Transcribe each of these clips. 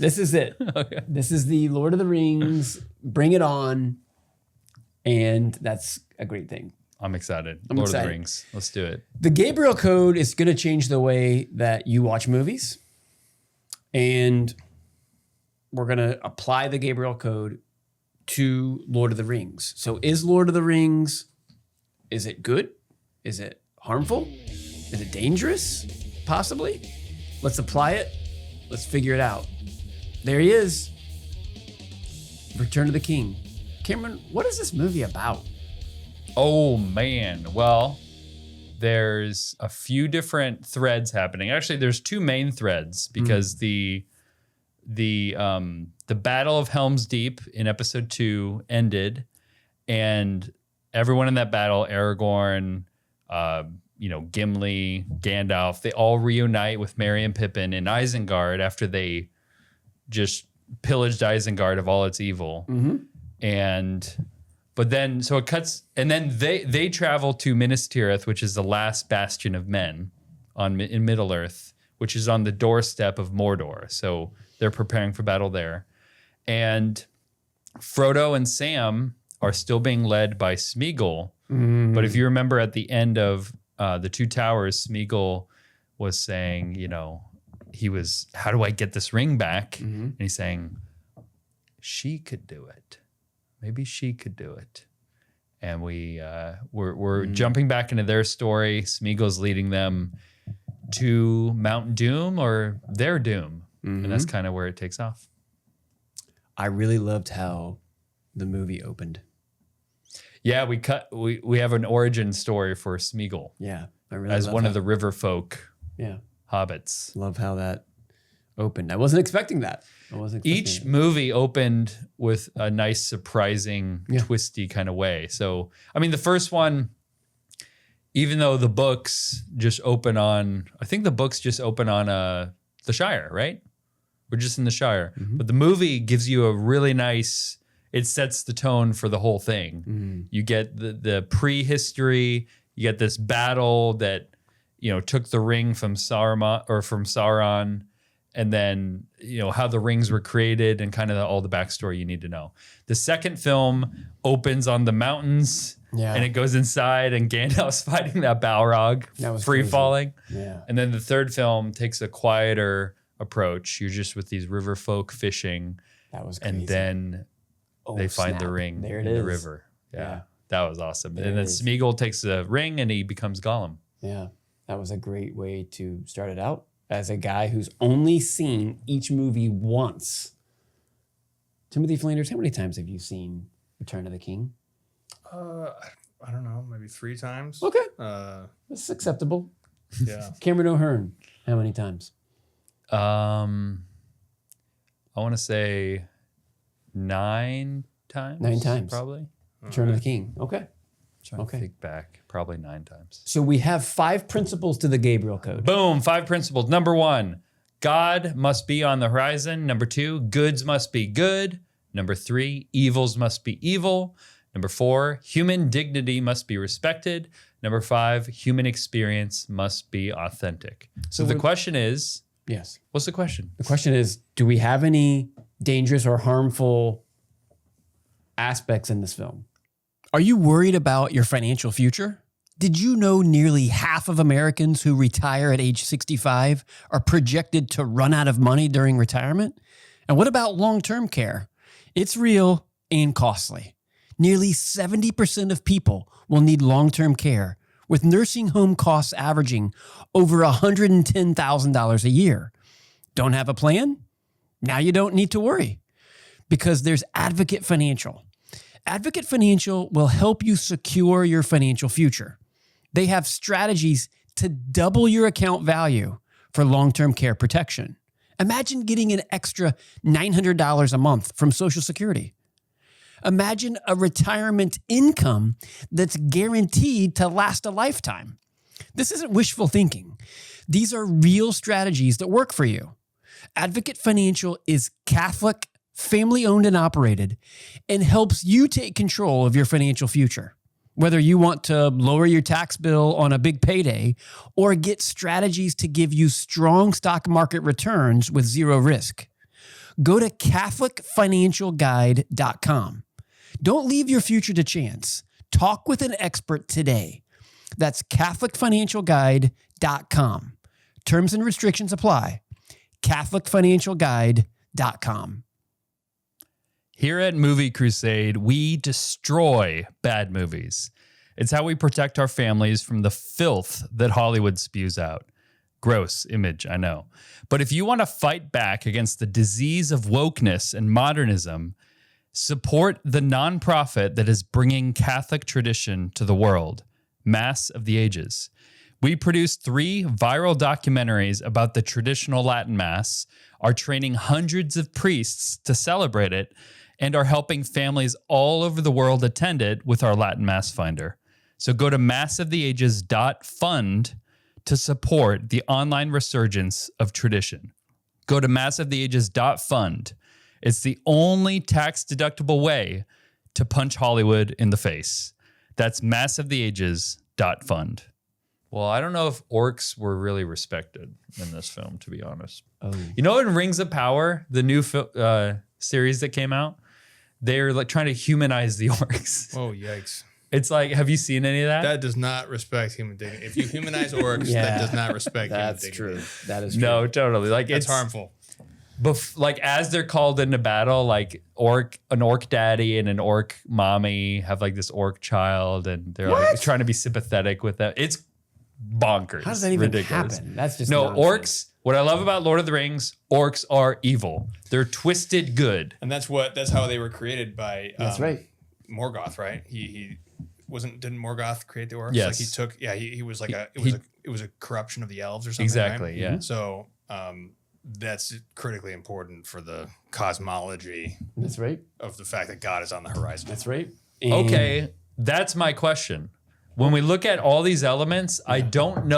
This is it. Okay. This is the Lord of the Rings. Bring it on. And that's a great thing. I'm excited. I'm Lord excited. of the Rings. Let's do it. The Gabriel Code is going to change the way that you watch movies. And we're going to apply the Gabriel Code to Lord of the Rings. So is Lord of the Rings, is it good? Is it harmful? Is it dangerous? Possibly. Let's apply it. Let's figure it out. There he is. Return of the King. Cameron, what is this movie about? Oh man. Well, there's a few different threads happening. Actually, there's two main threads because the Battle of Helm's Deep in episode 2 ended, and everyone in that battle, Aragorn, Gimli, Gandalf, they all reunite with Merry and Pippin in Isengard after they just pillaged Isengard of all its evil. But then, so it cuts, and then they travel to Minas Tirith, which is the last bastion of men in Middle Earth, which is on the doorstep of Mordor. So they're preparing for battle there. And Frodo and Sam are still being led by Smeagol. But if you remember at the end of the Two Towers, Smeagol was saying, how do I get this ring back? And he's saying, she could do it. Maybe she could do it. And we're jumping back into their story. Smeagol's leading them to Mount Doom or their doom. And that's kind of where it takes off. I really loved how the movie opened. Yeah, we have an origin story for Smeagol. Yeah, I really as love one how, of the river folk hobbits. Love how that opened. I wasn't expecting that. Each movie opened with a nice, surprising, twisty kind of way. So, I mean, the first one, even though the books just open on, I think the books just open on the Shire, right? We're just in the Shire. But the movie gives you a really nice, it sets the tone for the whole thing. You get the prehistory, you get this battle that, took the ring from Sauron, and then, how the rings were created and kind of all the backstory you need to know. The second film opens on the mountains and it goes inside and Gandalf's fighting that Balrog, free falling. Yeah. And then the third film takes a quieter approach. You're just with these river folk fishing. That was crazy. And then they find the ring in the river. Yeah. That was awesome. And then Smeagol takes the ring and he becomes Gollum. Yeah. That was a great way to start it out. As a guy who's only seen each movie once. Timothy Flanders, how many times have you seen Return of the King? I don't know, maybe 3 times. Okay. That's acceptable. Yeah. Cameron O'Hearn, how many times? I want to say 9 times. 9 times. Probably. Return of the King. Okay. Trying to think back. Probably 9 times. So we have 5 principles to the Gabriel Code. Boom. 5 principles. Number 1, God must be on the horizon. Number 2, goods must be good. Number 3, evils must be evil. Number 4, human dignity must be respected. Number 5, human experience must be authentic. So the question is, yes. What's the question? The question is, do we have any dangerous or harmful aspects in this film? Are you worried about your financial future? Did you know nearly half of Americans who retire at age 65 are projected to run out of money during retirement? And what about long-term care? It's real and costly. Nearly 70% of people will need long-term care, with nursing home costs averaging over $110,000 a year. Don't have a plan? Now you don't need to worry, because there's Advocate Financial. Advocate Financial will help you secure your financial future. They have strategies to double your account value for long-term care protection. Imagine getting an extra $900 a month from Social Security. Imagine a retirement income that's guaranteed to last a lifetime. This isn't wishful thinking. These are real strategies that work for you. Advocate Financial is Catholic, family-owned and operated, and helps you take control of your financial future. Whether you want to lower your tax bill on a big payday or get strategies to give you strong stock market returns with zero risk. Go to CatholicFinancialGuide.com. Don't leave your future to chance. Talk with an expert today. That's CatholicFinancialGuide.com. Terms and restrictions apply. CatholicFinancialGuide.com. Here at Movie Crusade, we destroy bad movies. It's how we protect our families from the filth that Hollywood spews out. Gross image, I know. But if you want to fight back against the disease of wokeness and modernism, support the nonprofit that is bringing Catholic tradition to the world, Mass of the Ages. We produced 3 viral documentaries about the traditional Latin Mass, are training hundreds of priests to celebrate it, and are helping families all over the world attend it with our Latin Mass Finder. So go to massoftheages.fund to support the online resurgence of tradition. Go to massoftheages.fund. It's the only tax-deductible way to punch Hollywood in the face. That's massoftheages.fund. Well, I don't know if orcs were really respected in this film, to be honest. Oh. You know, in Rings of Power, the new series that came out, they're like trying to humanize the orcs. Oh, yikes. It's like, have you seen any of that? That does not respect human dignity. If you humanize orcs, that does not respect human That's dignity. true. That is true. No, totally. Like That's it's harmful. like as they're called into battle, like an orc daddy and an orc mommy have like this orc child, and they're like trying to be sympathetic with them. It's bonkers. How does that even ridiculous. happen? That's just no nonsense. orcs. What I love about Lord of the Rings, orcs are evil. They're twisted good. And that's how they were created by That's right. Morgoth, right? He didn't Morgoth create the orcs? Yes. Like he was like it was a corruption of the elves or something. Exactly, right? yeah. So that's critically important for the cosmology That's right. of the fact that God is on the horizon. That's right. And Okay, that's my question. When we look at all these elements, I don't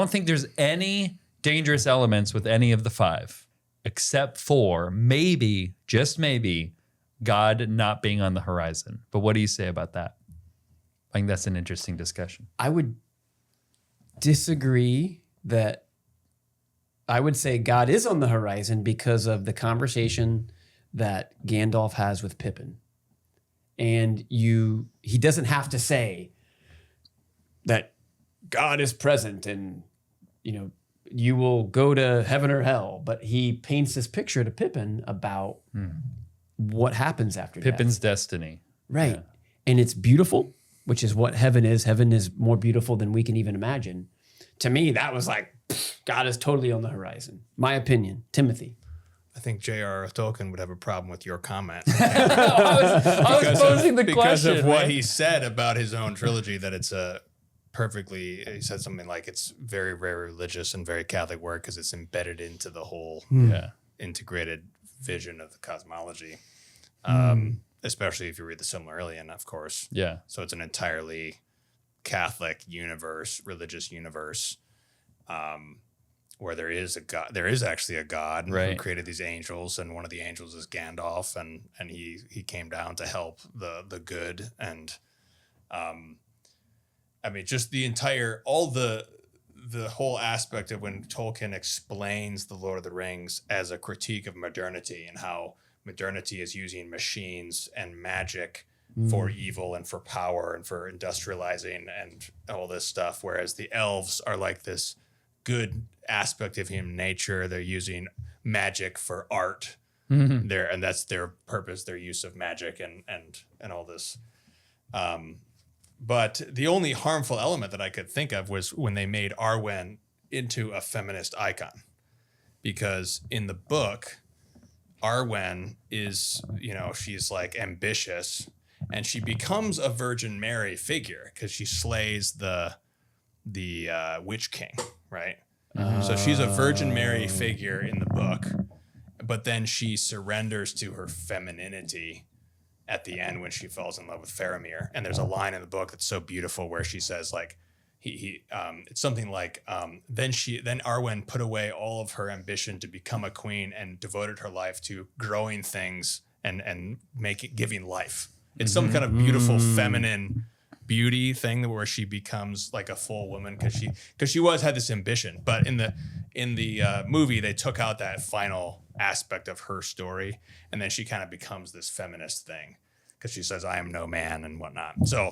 think there's any dangerous elements with any of the 5, except for maybe, just maybe, God not being on the horizon. But what do you say about that? I think that's an interesting discussion. I would disagree that I would say God is on the horizon because of the conversation that Gandalf has with Pippin. And he doesn't have to say that God is present and, you will go to heaven or hell, but he paints this picture to Pippin about what happens after Pippin's death. destiny. Right. Yeah. And it's beautiful, which is what heaven is. Heaven is more beautiful than we can even imagine. To me, that was like, God is totally on the horizon. My opinion. Timothy. I think J.R.R. Tolkien would have a problem with your comment. I was posing the because question. of what he said about his own trilogy, that it's he said something like it's very, very religious and very Catholic work because it's embedded into the whole integrated vision of the cosmology. Especially if you read the Silmarillion, of course. Yeah. So it's an entirely Catholic universe, religious universe, where there is a God. There is actually a God who created these angels, and one of the angels is Gandalf, and he came down to help the good. And I mean, just the whole aspect of when Tolkien explains the Lord of the Rings as a critique of modernity and how modernity is using machines and magic for evil and for power and for industrializing and all this stuff, whereas the elves are like this good aspect of human nature. They're using magic for art. And that's their purpose, their use of magic and all this. But the only harmful element that I could think of was when they made Arwen into a feminist icon. Because in the book, Arwen is, she's like ambitious, and she becomes a Virgin Mary figure because she slays the Witch King, right? So she's a Virgin Mary figure in the book, but then she surrenders to her femininity at the end when she falls in love with Faramir. And there's a line in the book that's so beautiful where she says, like, it's something like, then Arwen put away all of her ambition to become a queen and devoted her life to growing things and giving life. It's some kind of beautiful feminine beauty thing where she becomes like a full woman because she had this ambition. But in in the movie, they took out that final aspect of her story, and then she kind of becomes this feminist thing because she says, "I am no man" and whatnot. So,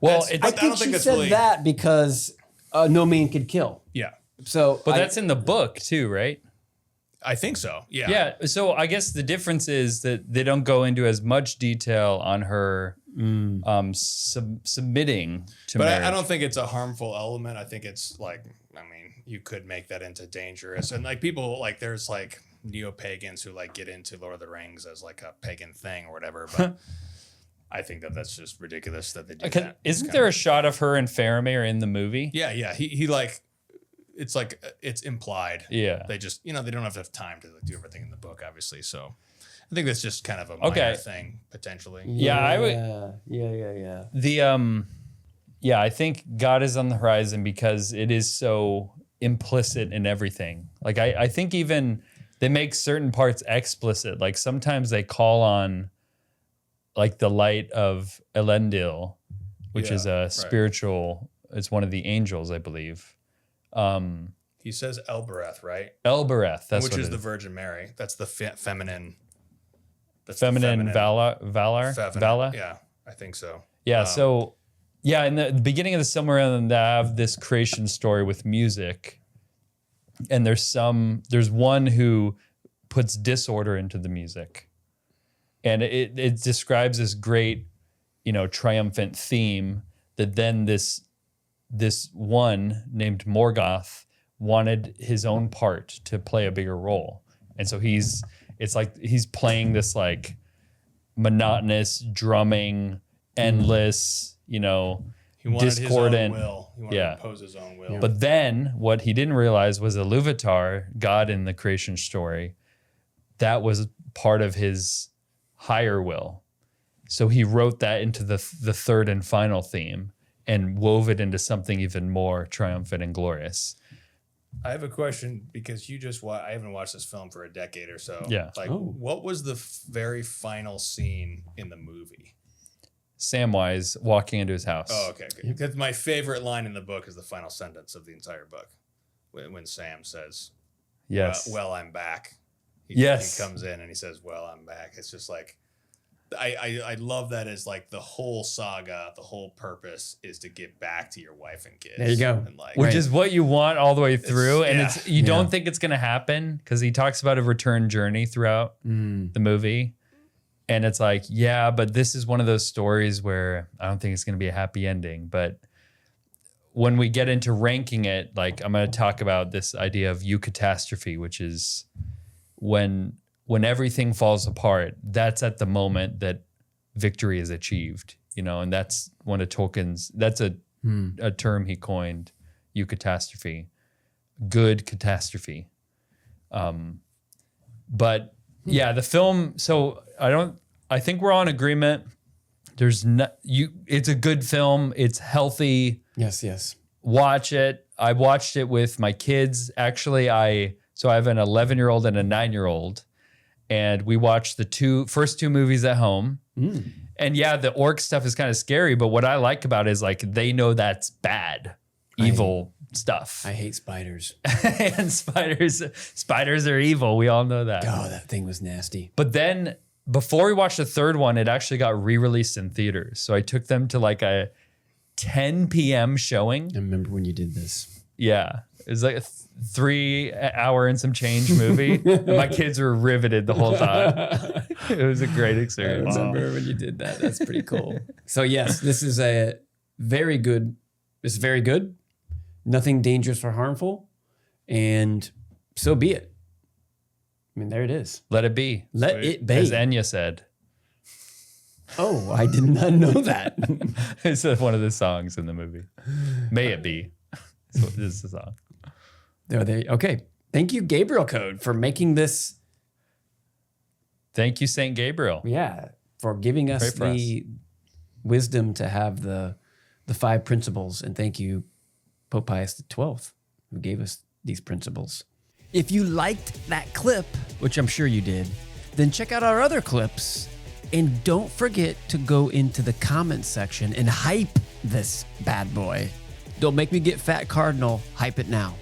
Well, I think she said that because no man could kill. Yeah. So, but that's in the book too, right? I think so. Yeah. Yeah. So I guess the difference is that they don't go into as much detail on her submitting to marriage. But I don't think it's a harmful element. I think it's like, I mean, you could make that into dangerous. And like people, like there's like neo-pagans who like get into Lord of the Rings as like a pagan thing or whatever. But I think that that's just ridiculous that they do that. Isn't there a shot of her and Faramir in the movie? Yeah. Yeah. He like, it's like, it's implied. Yeah. They just, they don't have enough time to like, do everything in the book, obviously. So I think that's just kind of a minor thing potentially. Yeah, I would. Yeah. I think God is on the horizon because it is so implicit in everything. Like I think even they make certain parts explicit. Like sometimes they call on like the light of Elendil, which is a spiritual. It's one of the angels, I believe. He says Elbereth, right? Elbereth, that's which is the Virgin Mary. That's the feminine. That's feminine valor. Yeah, I think so. Yeah. In the beginning of the Silmarillion, they have this creation story with music, and there's one who puts disorder into the music, and it describes this great, triumphant theme that then this one named Morgoth wanted his own part to play a bigger role. And so it's like he's playing this like monotonous drumming, endless, he wanted discordant. His own will. He wanted to impose his own will. But then what he didn't realize was Iluvatar, God in the creation story, that was part of his higher will. So he wrote that into the third and final theme and wove it into something even more triumphant and glorious. I have a question because I haven't watched this film for a decade or so. Yeah. What was the very final scene in the movie? Samwise walking into his house. Oh, okay. Because my favorite line in the book is the final sentence of the entire book. When Sam says, yes, well, I'm back. He comes in and he says, well, I'm back. It's just like, I love that as like the whole saga, the whole purpose is to get back to your wife and kids. There you go. And like, which is what you want all the way through. You don't think it's going to happen because he talks about a return journey throughout the movie. And it's like, yeah, but this is one of those stories where I don't think it's going to be a happy ending. But when we get into ranking it, like I'm going to talk about this idea of eucatastrophe, which is when everything falls apart, that's at the moment that victory is achieved, and that's one of Tolkien's, that's a term he coined, eucatastrophe, good catastrophe. But yeah, the film, so I think we're on agreement. It's a good film. It's healthy. Yes. Watch it. I watched it with my kids. Actually, I have an 11-year-old and a 9-year-old. And we watched the first two movies at home. And yeah, the orc stuff is kind of scary, but what I like about it is like they know that's bad, evil stuff. I hate spiders. And spiders are evil. We all know that. Oh, that thing was nasty. But then before we watched the third one, it actually got re-released in theaters. So I took them to like a 10 p.m. showing. I remember when you did this. Yeah. It was like a 3 hour and some change movie. And my kids were riveted the whole time. It was a great experience. I remember when you did that. That's pretty cool. So yes, this is very good. Nothing dangerous or harmful. And so be it. I mean, there it is. Let it be. Let it be. As Enya said. Oh, I did not know that. It's one of the songs in the movie. May it be. This is the song. Okay. Thank you, Gabriel Code, for making this. Thank you, Saint Gabriel. Yeah, for giving us the wisdom to have the 5 principles. And thank you, Pope Pius XII, who gave us these principles. If you liked that clip, which I'm sure you did, then check out our other clips. And don't forget to go into the comments section and hype this bad boy. Don't make me get fat cardinal. Hype it now.